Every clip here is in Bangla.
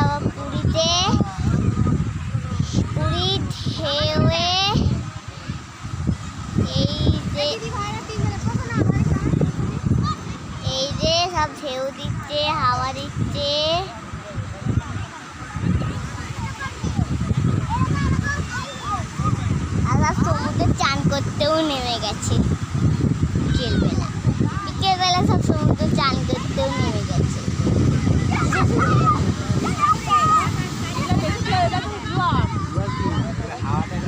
আবার পুরীতে, পুরী ঢেউয়ে এই যে সব ঢেউ দিচ্ছে, হাওয়া দিচ্ছে। আর সমুদ্রে চান করতেও নেমে গেছে বিকেলবেলা। বিকেলবেলা সব সমুদ্রে চান করতেও নেমে গেছে।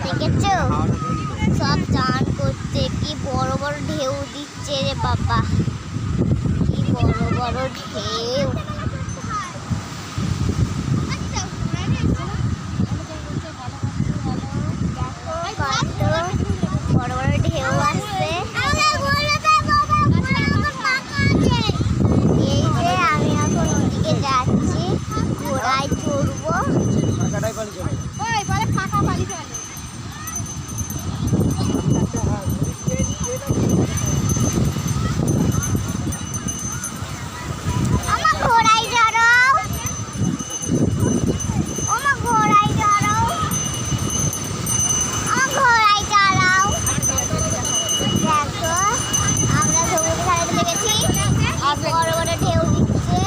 দেখেছো সব চান করছে, কি বড় বড় ঢেউ দিচ্ছে রে বাবা, কি বড় বড় ঢেউ। বড় বড় ঢেউ আসছে। এই যে আমি এখন ওদিকে যাচ্ছি, ঘোড়ায় চড়বো। আমার ঘোড়ায় চড়াও, আমার ঘোড়ায় চড়াও, আমার ঘোড়ায় চড়াও। দেখো আমরা সমুদ্র ধারে চলে গেছি, বড় বড় ঢেউ দিচ্ছে।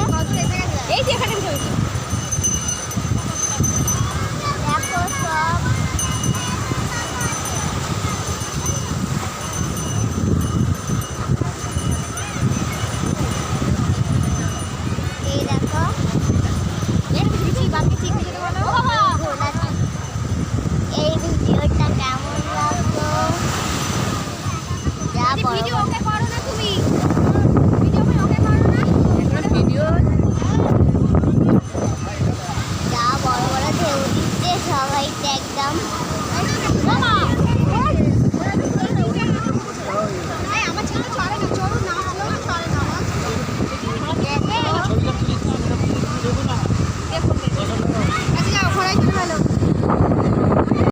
এই যে এখানে দেখো সব এই দেখো এই ভিডিওটা কেমন লাগলো, যা বড় যা বড় বড় ঢেউ দিচ্ছে সবাই একদম